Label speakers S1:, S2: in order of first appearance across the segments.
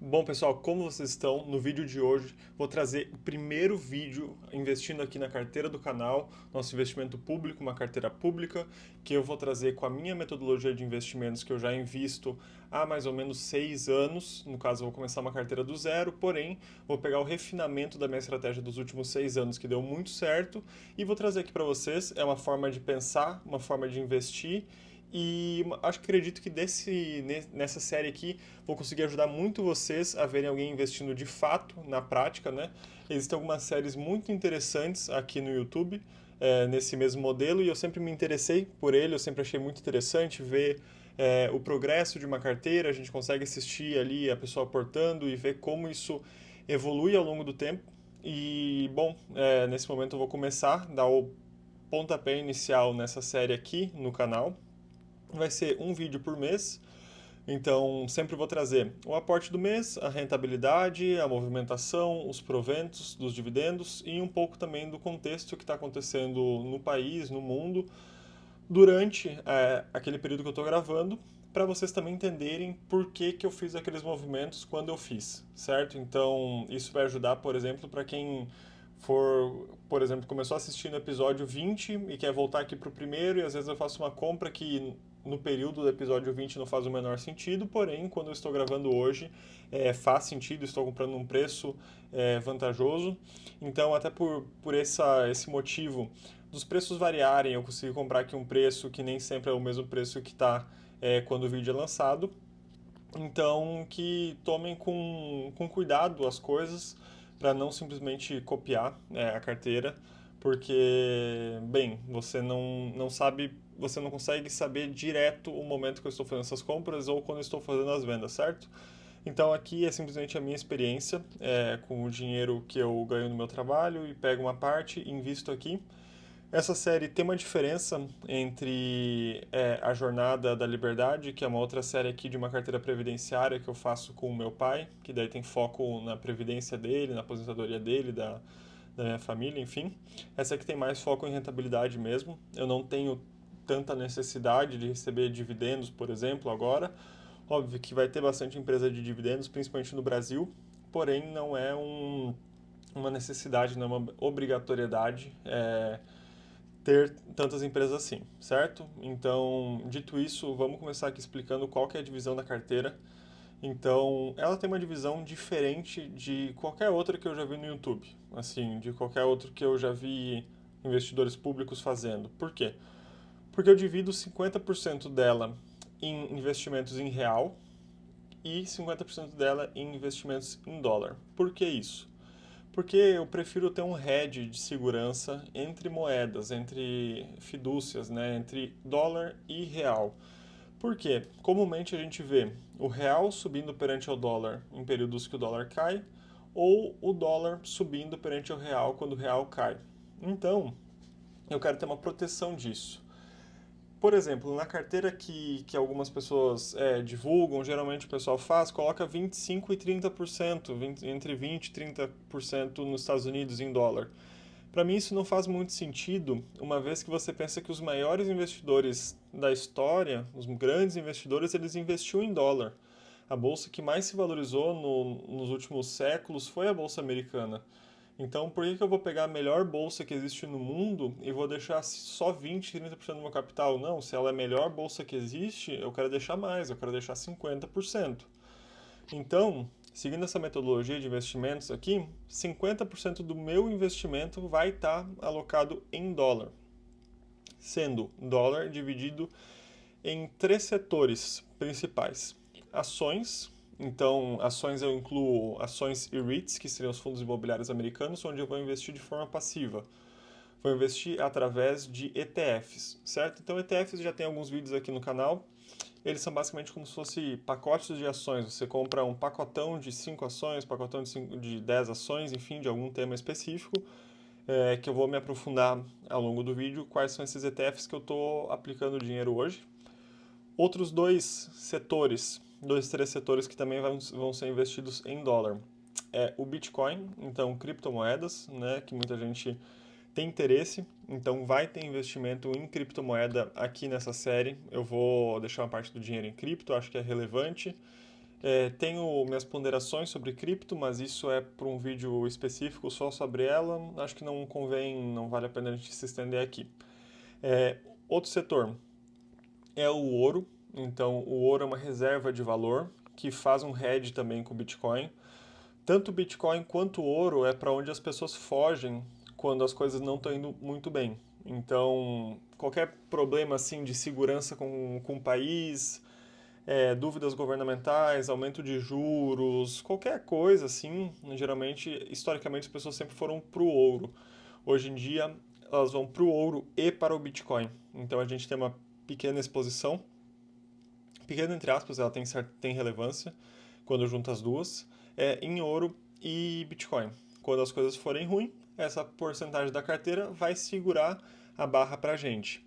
S1: Bom, pessoal, como vocês estão? No vídeo de hoje vou trazer o primeiro vídeo investindo aqui na carteira do canal, nosso investimento público, uma carteira pública, que eu vou trazer com a minha metodologia de investimentos que eu já invisto há mais ou menos 6 anos. No caso, eu vou começar uma carteira do zero, porém, vou pegar o refinamento da minha estratégia dos últimos 6 anos, que deu muito certo, e vou trazer aqui para vocês. É uma forma de pensar, uma forma de investir e acredito que nessa série aqui vou conseguir ajudar muito vocês a verem alguém investindo de fato, na prática, né? Existem algumas séries muito interessantes aqui no YouTube, nesse mesmo modelo, e eu sempre me interessei por ele, eu sempre achei muito interessante ver o progresso de uma carteira, a gente consegue assistir ali a pessoa aportando e ver como isso evolui ao longo do tempo. E, bom, nesse momento eu vou começar, dar o pontapé inicial nessa série aqui no canal. Vai ser um vídeo por mês, então sempre vou trazer o aporte do mês, a rentabilidade, a movimentação, os proventos dos dividendos e um pouco também do contexto que está acontecendo no país, no mundo, durante aquele período que eu estou gravando, para vocês também entenderem por que, que eu fiz aqueles movimentos quando eu fiz, certo? Então isso vai ajudar, por exemplo, para quem for, por exemplo, começou assistindo o episódio 20 e quer voltar aqui para o primeiro, e às vezes eu faço uma compra que no período do episódio 20 não faz o menor sentido, porém, quando eu estou gravando hoje, faz sentido, estou comprando um preço vantajoso. Então, até por esse motivo dos preços variarem, eu consigo comprar aqui um preço que nem sempre é o mesmo preço que está quando o vídeo é lançado. Então, que tomem com cuidado as coisas para não simplesmente copiar a carteira, porque, bem, você não sabe, você não consegue saber direto o momento que eu estou fazendo essas compras ou quando eu estou fazendo as vendas, certo? Então, aqui é simplesmente a minha experiência com o dinheiro que eu ganho no meu trabalho e pego uma parte e invisto aqui. Essa série tem uma diferença entre A Jornada da Liberdade, que é uma outra série aqui de uma carteira previdenciária que eu faço com o meu pai, que daí tem foco na previdência dele, na aposentadoria dele, da minha família, enfim. Essa aqui tem mais foco em rentabilidade mesmo. Eu não tenho tanta necessidade de receber dividendos, por exemplo, agora. Óbvio que vai ter bastante empresa de dividendos, principalmente no Brasil, porém não é uma necessidade, não é uma obrigatoriedade. Ter tantas empresas assim, certo? Então, dito isso, vamos começar aqui explicando qual que é a divisão da carteira. Então, ela tem uma divisão diferente de qualquer outra que eu já vi no YouTube, assim, de qualquer outro que eu já vi investidores públicos fazendo. Por quê? Porque eu divido 50% dela em investimentos em real e 50% dela em investimentos em dólar. Por que isso? Porque eu prefiro ter um hedge de segurança entre moedas, entre fidúcias, né, entre dólar e real. Por quê? Comumente a gente vê o real subindo perante o dólar em períodos que o dólar cai, ou o dólar subindo perante o real quando o real cai. Então, eu quero ter uma proteção disso. Por exemplo, na carteira que algumas pessoas divulgam, geralmente o pessoal faz, coloca 25% e 30%, entre 20% e 30% nos Estados Unidos em dólar. Para mim isso não faz muito sentido, uma vez que você pensa que os maiores investidores da história, os grandes investidores, eles investiam em dólar. A bolsa que mais se valorizou nos últimos séculos foi a bolsa americana. Então, por que eu vou pegar a melhor bolsa que existe no mundo e vou deixar só 20, 30% do meu capital? Não, se ela é a melhor bolsa que existe, eu quero deixar mais, eu quero deixar 50%. Então, seguindo essa metodologia de investimentos aqui, 50% do meu investimento vai estar alocado em dólar, sendo dólar dividido em três setores principais: ações. Então, ações eu incluo ações e REITs, que seriam os fundos imobiliários americanos, onde eu vou investir de forma passiva. Vou investir através de ETFs, certo? Então, ETFs já tem alguns vídeos aqui no canal. Eles são basicamente como se fossem pacotes de ações. Você compra um pacotão de 5 ações, pacotão de 10 ações, enfim, de algum tema específico, que eu vou me aprofundar ao longo do vídeo quais são esses ETFs que eu estou aplicando dinheiro hoje. Outros dois, três setores que também vão ser investidos em dólar. É o Bitcoin, então criptomoedas, né, que muita gente tem interesse, então vai ter investimento em criptomoeda aqui nessa série. Eu vou deixar uma parte do dinheiro em cripto, acho que é relevante. Tenho minhas ponderações sobre cripto, mas isso é para um vídeo específico só sobre ela. Acho que não convém, não vale a pena a gente se estender aqui. Outro setor é o ouro. Então, o ouro é uma reserva de valor que faz um hedge também com o Bitcoin. Tanto o Bitcoin quanto o ouro é para onde as pessoas fogem quando as coisas não estão indo muito bem. Então, qualquer problema assim de segurança com o país, dúvidas governamentais, aumento de juros, qualquer coisa assim, geralmente, historicamente, as pessoas sempre foram para o ouro. Hoje em dia, elas vão para o ouro e para o Bitcoin. Então, a gente tem uma pequena exposição, pequena entre aspas, ela tem relevância quando junta as duas, em ouro e Bitcoin. Quando as coisas forem ruins, essa porcentagem da carteira vai segurar a barra para a gente.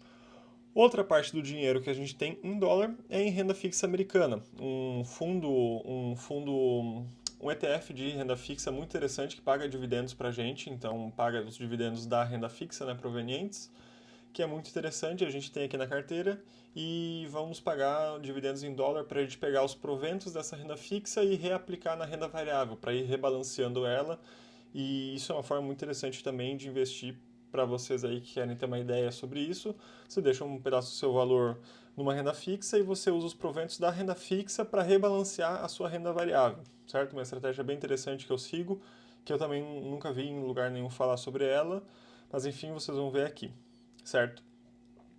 S1: Outra parte do dinheiro que a gente tem em dólar é em renda fixa americana, um ETF de renda fixa muito interessante que paga dividendos para a gente, então paga os dividendos da renda fixa, né, provenientes, que é muito interessante, a gente tem aqui na carteira e vamos pagar dividendos em dólar para a gente pegar os proventos dessa renda fixa e reaplicar na renda variável, para ir rebalanceando ela. E isso é uma forma muito interessante também de investir para vocês aí que querem ter uma ideia sobre isso. Você deixa um pedaço do seu valor numa renda fixa e você usa os proventos da renda fixa para rebalancear a sua renda variável, certo? Uma estratégia bem interessante que eu sigo, que eu também nunca vi em lugar nenhum falar sobre ela, mas enfim, vocês vão ver aqui, certo?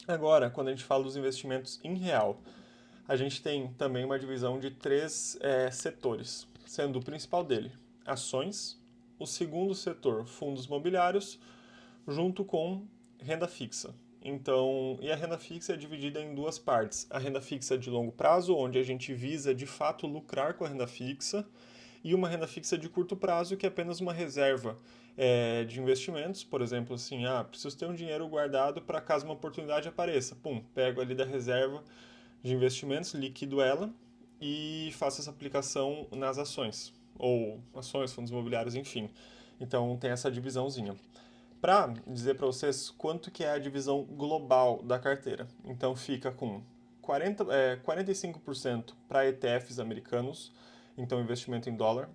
S1: Agora, quando a gente fala dos investimentos em real, a gente tem também uma divisão de três setores, sendo o principal dele ações, o segundo setor fundos imobiliários, junto com renda fixa. Então, e a renda fixa é dividida em duas partes. A renda fixa de longo prazo, onde a gente visa de fato lucrar com a renda fixa, e uma renda fixa de curto prazo, que é apenas uma reserva de investimentos. Por exemplo, assim, preciso ter um dinheiro guardado para caso uma oportunidade apareça. Pum, pego ali da reserva de investimentos, liquido ela e faço essa aplicação nas ações, ou ações, fundos imobiliários, enfim. Então tem essa divisãozinha. Para dizer para vocês quanto que é a divisão global da carteira. Então fica com 45% para ETFs americanos, então investimento em dólar,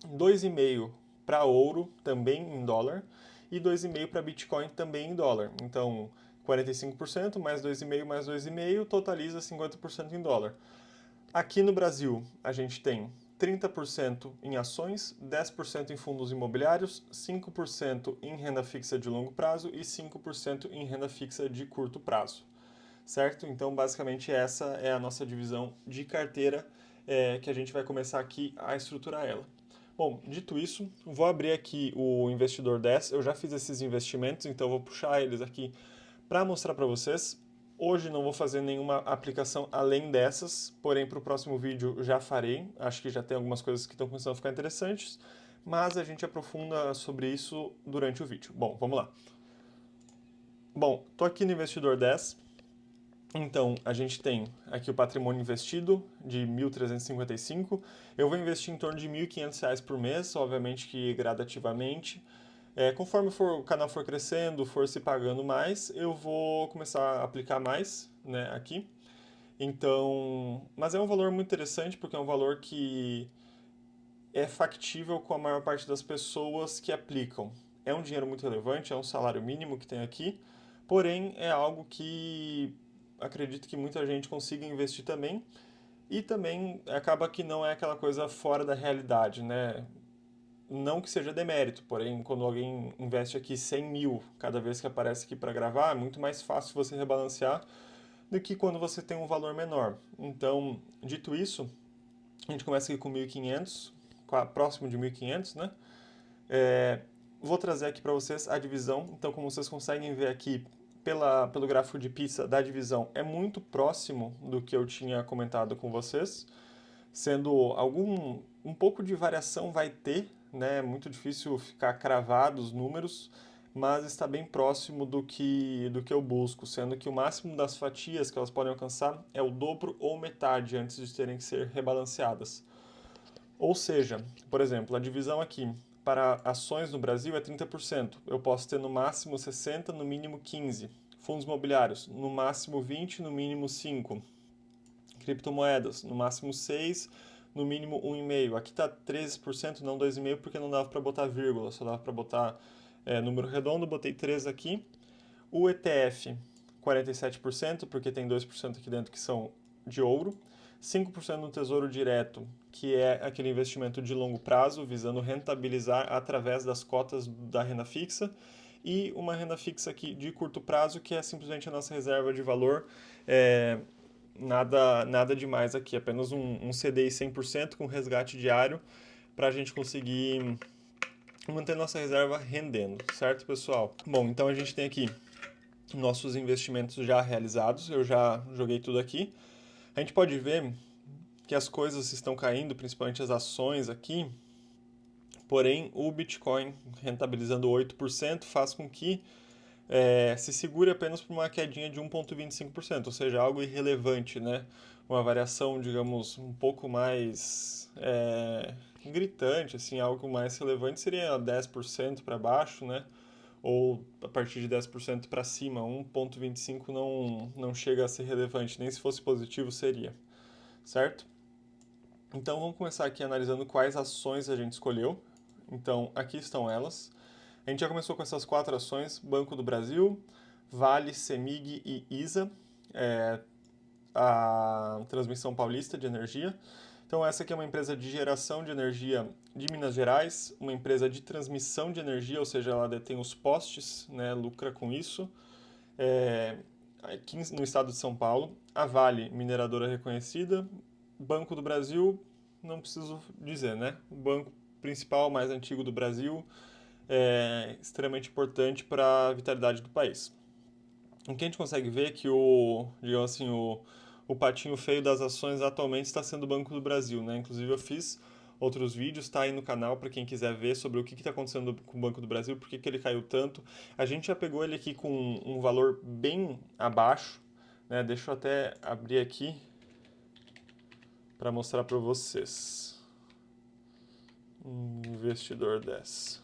S1: 2,5% para ouro, também em dólar, e 2,5% para Bitcoin, também em dólar. Então, 45% mais 2,5% mais 2,5% totaliza 50% em dólar. Aqui no Brasil, a gente tem 30% em ações, 10% em fundos imobiliários, 5% em renda fixa de longo prazo e 5% em renda fixa de curto prazo. Certo? Então, basicamente, essa é a nossa divisão de carteira que a gente vai começar aqui a estruturar ela. Bom, dito isso, vou abrir aqui o Investidor 10. Eu já fiz esses investimentos, então vou puxar eles aqui para mostrar para vocês. Hoje não vou fazer nenhuma aplicação além dessas, porém para o próximo vídeo já farei. Acho que já tem algumas coisas que estão começando a ficar interessantes, mas a gente aprofunda sobre isso durante o vídeo. Bom, vamos lá. Bom, estou aqui no Investidor 10. Então, a gente tem aqui o patrimônio investido de 1.355. Eu vou investir em torno de R$ 1.500 por mês, obviamente que gradativamente. Conforme o canal for crescendo, for se pagando mais, eu vou começar a aplicar mais, né, aqui. Então, mas é um valor muito interessante porque é um valor que é factível com a maior parte das pessoas que aplicam. É um dinheiro muito relevante, é um salário mínimo que tem aqui, porém é algo que acredito que muita gente consiga investir também. E também acaba que não é aquela coisa fora da realidade, né? Não que seja demérito, porém, quando alguém investe aqui 100 mil cada vez que aparece aqui para gravar, é muito mais fácil você rebalancear do que quando você tem um valor menor. Então, dito isso, a gente começa aqui com 1.500, próximo de 1.500, né? Vou trazer aqui para vocês a divisão. Então, como vocês conseguem ver aqui pelo gráfico de pizza da divisão, é muito próximo do que eu tinha comentado com vocês, sendo um pouco de variação vai ter, né? É muito difícil ficar cravado os números, mas está bem próximo do que eu busco, sendo que o máximo das fatias que elas podem alcançar é o dobro ou metade antes de terem que ser rebalanceadas. Ou seja, por exemplo, a divisão aqui para ações no Brasil é 30%. Eu posso ter no máximo 60%, no mínimo 15%. Fundos imobiliários, no máximo 20%, no mínimo 5%. Criptomoedas, no máximo 6%, no mínimo 1,5%. Aqui está 13%, não 2,5%, porque não dava para botar vírgula, só dava para botar número redondo, botei 3 aqui. O ETF, 47%, porque tem 2% aqui dentro que são de ouro. 5% no Tesouro Direto, que é aquele investimento de longo prazo, visando rentabilizar através das cotas da renda fixa. E uma renda fixa aqui de curto prazo, que é simplesmente a nossa reserva de valor. Nada demais aqui, apenas um CDI 100% com resgate diário para a gente conseguir manter nossa reserva rendendo, certo, pessoal? Bom, então a gente tem aqui nossos investimentos já realizados, eu já joguei tudo aqui. A gente pode ver que as coisas estão caindo, principalmente as ações aqui, porém o Bitcoin rentabilizando 8% faz com que se segure apenas por uma quedinha de 1,25%, ou seja, algo irrelevante, né? Uma variação, digamos, um pouco mais gritante, assim, algo mais relevante seria 10% para baixo, né? Ou a partir de 10% para cima, 1,25 não chega a ser relevante, nem se fosse positivo seria, certo? Então vamos começar aqui analisando quais ações a gente escolheu. Então aqui estão elas. A gente já começou com essas 4 ações: Banco do Brasil, Vale, Semig e ISA, a Transmissão Paulista de Energia. Então essa aqui é uma empresa de geração de energia de Minas Gerais, uma empresa de transmissão de energia, ou seja, ela detém os postes, né, lucra com isso, aqui no estado de São Paulo. A Vale, mineradora reconhecida. Banco do Brasil, não preciso dizer, né? O banco principal, mais antigo do Brasil, é extremamente importante para a vitalidade do país. O que a gente consegue ver é que digamos assim, o patinho feio das ações atualmente está sendo o Banco do Brasil, né? Inclusive eu fiz outros vídeos, tá aí no canal para quem quiser ver sobre o que está acontecendo com o Banco do Brasil, por que ele caiu tanto. A gente já pegou ele aqui com um valor bem abaixo, né? Deixa eu até abrir aqui para mostrar para vocês. Investidor 10.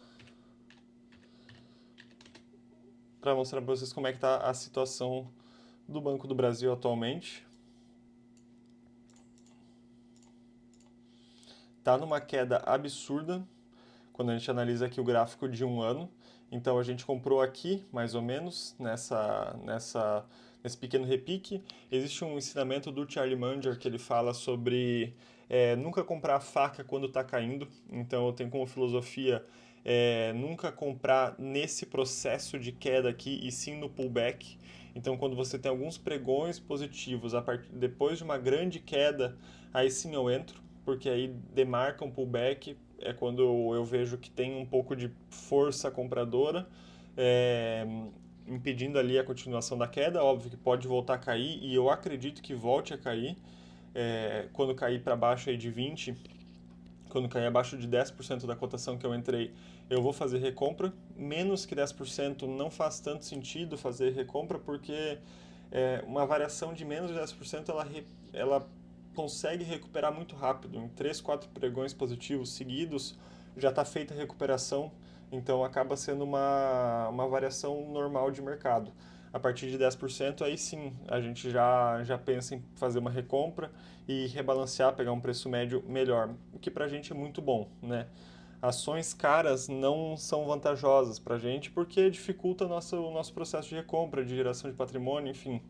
S1: Para mostrar para vocês como é que está a situação do Banco do Brasil atualmente. Está numa queda absurda quando a gente analisa aqui o gráfico de um ano. Então a gente comprou aqui, mais ou menos, nesse pequeno repique. Existe um ensinamento do Charlie Munger que ele fala sobre nunca comprar a faca quando está caindo. Então eu tenho como filosofia nunca comprar nesse processo de queda aqui e sim no pullback. Então quando você tem alguns pregões positivos depois de uma grande queda, aí sim eu entro, porque aí demarca um pullback, é quando eu vejo que tem um pouco de força compradora, impedindo ali a continuação da queda. Óbvio que pode voltar a cair, e eu acredito que volte a cair, quando cair para baixo aí de 20, quando cair abaixo de 10% da cotação que eu entrei, eu vou fazer recompra. Menos que 10% não faz tanto sentido fazer recompra, porque uma variação de menos de 10% ela consegue recuperar muito rápido. Em 3, 4 pregões positivos seguidos, já está feita a recuperação, então acaba sendo uma variação normal de mercado. A partir de 10%, aí sim, a gente já pensa em fazer uma recompra e rebalancear, pegar um preço médio melhor, o que para a gente é muito bom, né? Ações caras não são vantajosas para a gente porque dificulta o nosso processo de recompra, de geração de patrimônio, enfim,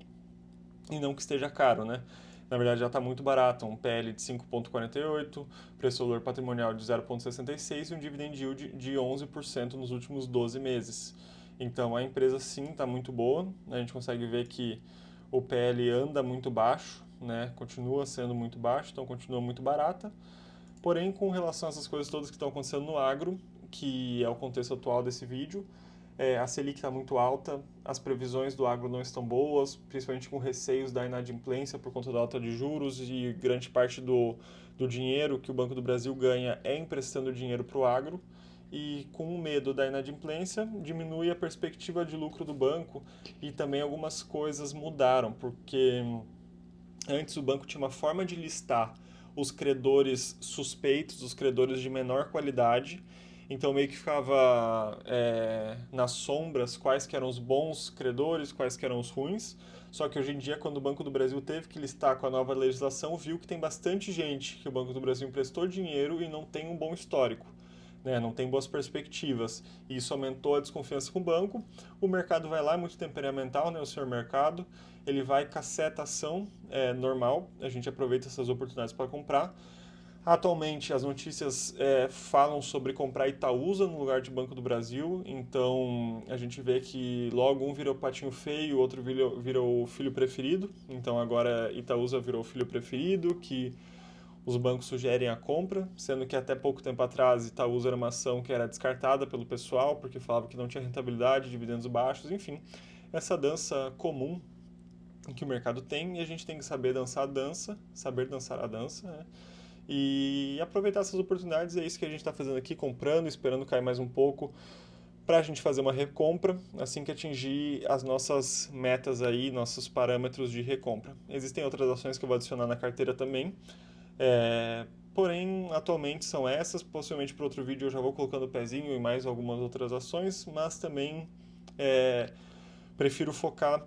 S1: e não que esteja caro, né? Na verdade já está muito barato, um PL de 5,48, preço-valor patrimonial de 0,66 e um dividend yield de 11% nos últimos 12 meses. Então a empresa sim está muito boa, a gente consegue ver que o PL anda muito baixo, né? Continua sendo muito baixo, então continua muito barata. Porém, com relação a essas coisas todas que estão acontecendo no agro, que é o contexto atual desse vídeo, a Selic está muito alta, as previsões do agro não estão boas, principalmente com receios da inadimplência por conta da alta de juros, e grande parte do dinheiro que o Banco do Brasil ganha é emprestando dinheiro para o agro. E com o medo da inadimplência, diminui a perspectiva de lucro do banco, e também algumas coisas mudaram, porque antes o banco tinha uma forma de listar os credores suspeitos, os credores de menor qualidade. Então meio que ficava nas sombras quais que eram os bons credores, quais que eram os ruins. Só que hoje em dia, quando o Banco do Brasil teve que listar com a nova legislação, viu que tem bastante gente que o Banco do Brasil emprestou dinheiro e não tem um bom histórico, né? Não tem boas perspectivas. E isso aumentou a desconfiança com o banco. O mercado vai lá, é muito temperamental, né? O senhor mercado, ele vai caceta a ação, é normal, a gente aproveita essas oportunidades para comprar. Atualmente, as notícias falam sobre comprar Itaúsa no lugar de Banco do Brasil, então a gente vê que logo um virou patinho feio, o outro virou o filho preferido, então agora Itaúsa virou o filho preferido, que os bancos sugerem a compra, sendo que até pouco tempo atrás Itaúsa era uma ação que era descartada pelo pessoal, porque falava que não tinha rentabilidade, dividendos baixos, enfim, essa dança comum que o mercado tem, e a gente tem que saber dançar a dança, saber dançar a dança, né? E aproveitar essas oportunidades, é isso que a gente está fazendo aqui, comprando, esperando cair mais um pouco, para a gente fazer uma recompra assim que atingir as nossas metas aí, nossos parâmetros de recompra. Existem outras ações que eu vou adicionar na carteira também, porém atualmente são essas, possivelmente para outro vídeo eu já vou colocando o pezinho e mais algumas outras ações, mas também é, prefiro focar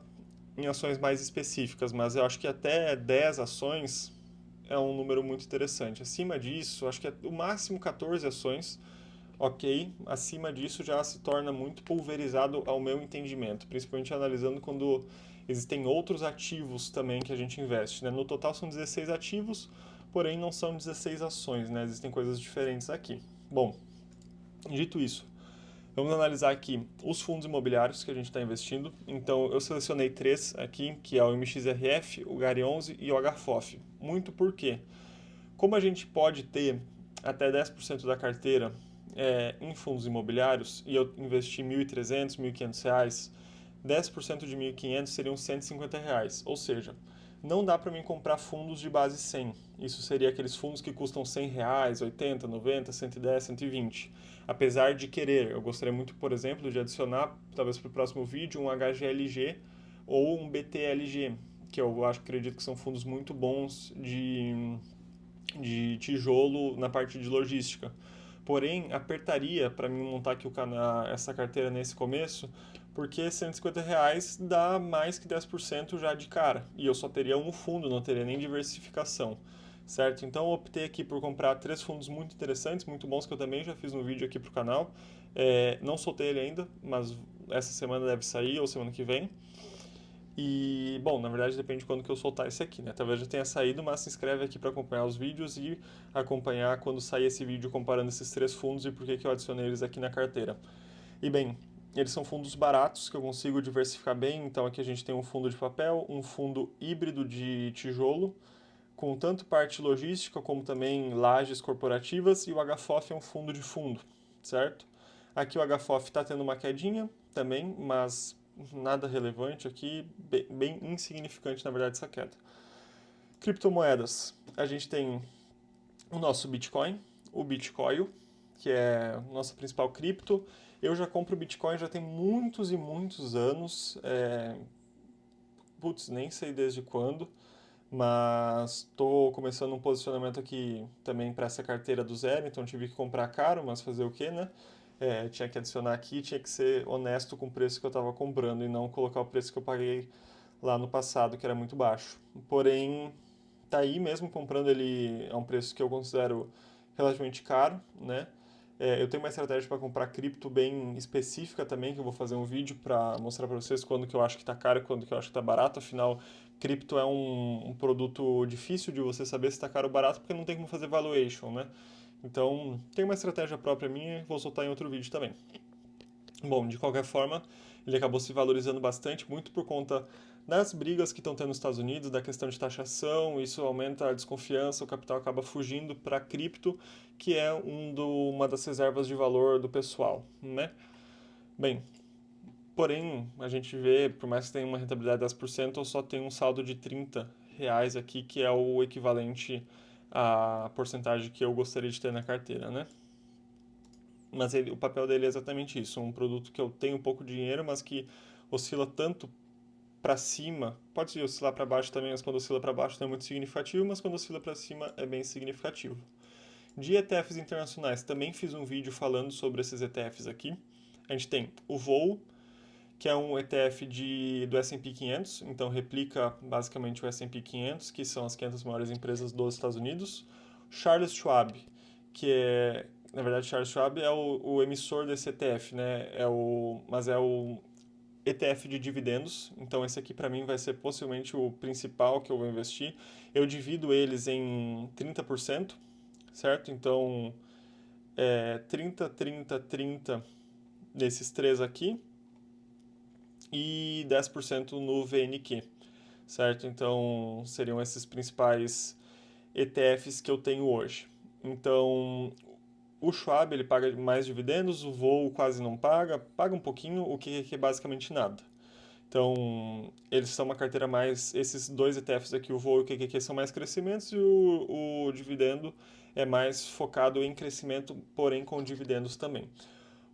S1: em ações mais específicas, mas eu acho que até 10 ações é um número muito interessante. Acima disso, acho que é o máximo 14 ações, ok. Acima disso já se torna muito pulverizado ao meu entendimento, principalmente analisando quando existem outros ativos também que a gente investe, né? No total são 16 ativos, porém não são 16 ações, né? Existem coisas diferentes aqui. Bom, dito isso, vamos analisar aqui os fundos imobiliários que a gente está investindo. Então, eu selecionei três aqui, que é o MXRF, o GARI11 e o HFOF. Muito por quê? Como a gente pode ter até 10% da carteira em fundos imobiliários, e eu investi R$ 1.300, R$ 1.500, 10% de R$ 1.500 seriam R$ 150. Ou seja, não dá para mim comprar fundos de base 100. Isso seria aqueles fundos que custam R$ 100, 80, 90, 110, 120. Apesar de querer, eu gostaria muito, por exemplo, de adicionar, talvez para o próximo vídeo, um HGLG ou um BTLG, que eu acredito que são fundos muito bons de tijolo na parte de logística. Porém, apertaria para mim montar aqui essa carteira nesse começo, porque R$ 150 dá mais que 10% já de cara. E eu só teria um fundo, não teria nem diversificação, certo? Então eu optei aqui por comprar três fundos muito interessantes, muito bons, que eu também já fiz um vídeo aqui para o canal. Não soltei ele ainda, mas essa semana deve sair, ou semana que vem. E, bom, na verdade depende de quando que eu soltar esse aqui, né? Talvez já tenha saído, mas se inscreve aqui para acompanhar os vídeos e acompanhar quando sair esse vídeo comparando esses três fundos e por que eu adicionei eles aqui na carteira. E, bem, eles são fundos baratos que eu consigo diversificar bem, então aqui a gente tem um fundo de papel, um fundo híbrido de tijolo, com tanto parte logística como também lajes corporativas, e o HFOF é um fundo de fundo, certo? Aqui o HFOF está tendo uma quedinha também, mas nada relevante aqui, bem insignificante na verdade essa queda. Criptomoedas, a gente tem o nosso Bitcoin, o Bitcoin, que é a nossa principal cripto. Eu já compro Bitcoin já tem muitos e muitos anos, nem sei desde quando, mas estou começando um posicionamento aqui também para essa carteira do zero, então tive que comprar caro, mas fazer o que, né? Tinha que adicionar aqui, tinha que ser honesto com o preço que eu estava comprando e não colocar o preço que eu paguei lá no passado, que era muito baixo. Porém, tá aí mesmo comprando ele a um preço que eu considero relativamente caro, né? Eu tenho uma estratégia para comprar cripto bem específica também, que eu vou fazer um vídeo para mostrar para vocês quando que eu acho que está caro e quando que eu acho que está barato. Afinal, cripto é um produto difícil de você saber se está caro ou barato, porque não tem como fazer valuation, né? Então, tem uma estratégia própria minha e vou soltar em outro vídeo também. Bom, de qualquer forma, ele acabou se valorizando bastante, muito por conta das brigas que estão tendo nos Estados Unidos, da questão de taxação, isso aumenta a desconfiança, o capital acaba fugindo para cripto, que é uma das reservas de valor do pessoal, né? Bem, porém, a gente vê, por mais que tenha uma rentabilidade de 10%, eu só tenho um saldo de R$ 30 aqui, que é o equivalente à porcentagem que eu gostaria de ter na carteira, né? Mas o papel dele é exatamente isso, um produto que eu tenho pouco dinheiro, mas que oscila tanto para cima, pode oscilar para baixo também, mas quando oscila para baixo não é muito significativo, mas quando oscila para cima é bem significativo. De ETFs internacionais, também fiz um vídeo falando sobre esses ETFs aqui. A gente tem o VOO, que é um ETF do S&P 500, então replica basicamente o S&P 500, que são as 500 maiores empresas dos Estados Unidos. Charles Schwab, que é, na verdade, Charles Schwab é o emissor desse ETF, né? Mas é o ETF de dividendos, então esse aqui para mim vai ser possivelmente o principal que eu vou investir. Eu divido eles em 30%, certo? Então, 30, 30, 30 desses três aqui e 10% no VNQ, certo? Então, seriam esses principais ETFs que eu tenho hoje. Então, o Schwab ele paga mais dividendos, o Voo quase não paga, paga um pouquinho, o que é basicamente nada. Então, eles são uma carteira mais. Esses dois ETFs aqui, o Voo e o QQQ, são mais crescimentos e o dividendo é mais focado em crescimento, porém com dividendos também.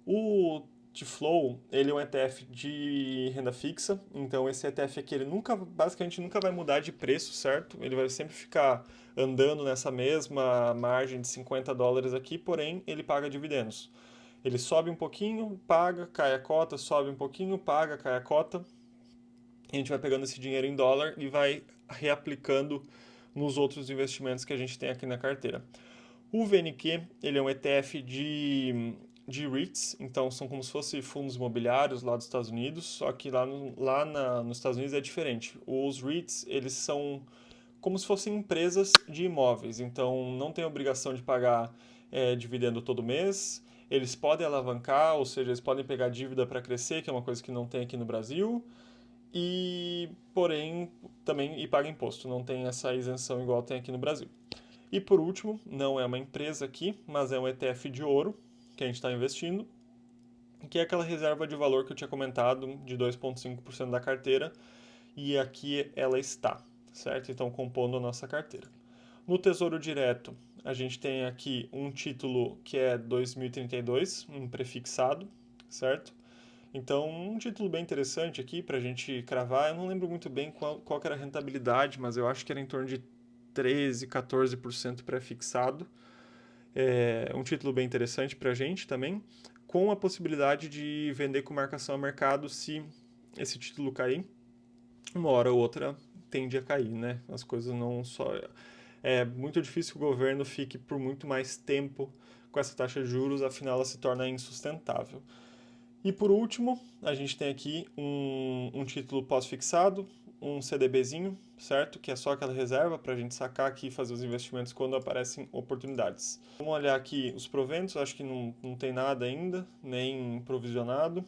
S1: O T-Flow, ele é um ETF de renda fixa, então esse ETF aqui ele basicamente nunca vai mudar de preço, certo? Ele vai sempre ficar andando nessa mesma margem de $50 aqui, porém ele paga dividendos. Ele sobe um pouquinho, paga, cai a cota, sobe um pouquinho, paga, cai a cota. A gente vai pegando esse dinheiro em dólar e vai reaplicando nos outros investimentos que a gente tem aqui na carteira. O VNQ, ele é um ETF de REITs, então são como se fossem fundos imobiliários lá dos Estados Unidos, só que nos Estados Unidos é diferente. Os REITs, eles são como se fossem empresas de imóveis, então não tem obrigação de pagar dividendo todo mês, eles podem alavancar, ou seja, eles podem pegar dívida para crescer, que é uma coisa que não tem aqui no Brasil, porém também paga imposto, não tem essa isenção igual tem aqui no Brasil. E por último, não é uma empresa aqui, mas é um ETF de ouro que a gente está investindo, que é aquela reserva de valor que eu tinha comentado, de 2,5% da carteira, e aqui ela está, certo? Então, compondo a nossa carteira. No Tesouro Direto, a gente tem aqui um título que é 2032, um prefixado, certo? Então, um título bem interessante aqui para a gente cravar. Eu não lembro muito bem qual que era a rentabilidade, mas eu acho que era em torno de 13, 14% pré-fixado. É um título bem interessante para a gente também, com a possibilidade de vender com marcação a mercado se esse título cair. Uma hora ou outra tende a cair, né? As coisas não só... É muito difícil que o governo fique por muito mais tempo com essa taxa de juros, afinal ela se torna insustentável. E por último, a gente tem aqui um título pós-fixado, um CDBzinho, certo? Que é só aquela reserva para a gente sacar aqui e fazer os investimentos quando aparecem oportunidades. Vamos olhar aqui os proventos, acho que não tem nada ainda, nem provisionado.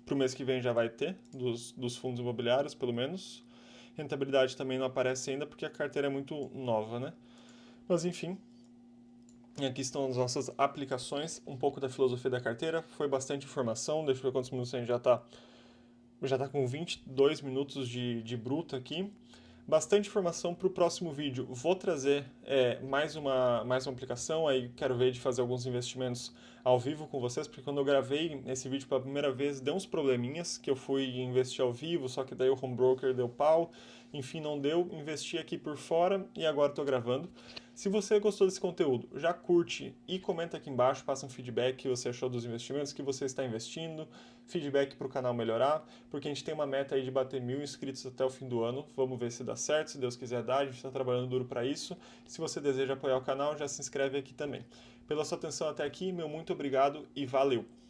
S1: Para o mês que vem já vai ter, dos fundos imobiliários, pelo menos. Rentabilidade também não aparece ainda porque a carteira é muito nova, né? Mas enfim, e aqui estão as nossas aplicações, um pouco da filosofia da carteira. Foi bastante informação, deixa eu ver quantos minutos a gente já está com 22 minutos de bruto aqui. Bastante informação para o próximo vídeo. Vou trazer mais uma aplicação, aí quero ver de fazer alguns investimentos ao vivo com vocês, porque quando eu gravei esse vídeo pela primeira vez, deu uns probleminhas, que eu fui investir ao vivo, só que daí o home broker deu pau, enfim, não deu, investi aqui por fora e agora estou gravando. Se você gostou desse conteúdo, já curte e comenta aqui embaixo, passa um feedback que você achou dos investimentos que você está investindo, feedback para o canal melhorar, porque a gente tem uma meta aí de bater 1.000 inscritos até o fim do ano. Vamos ver se dá certo, se Deus quiser dar, a gente está trabalhando duro para isso. Se você deseja apoiar o canal, já se inscreve aqui também. Pela sua atenção até aqui, meu muito obrigado e valeu!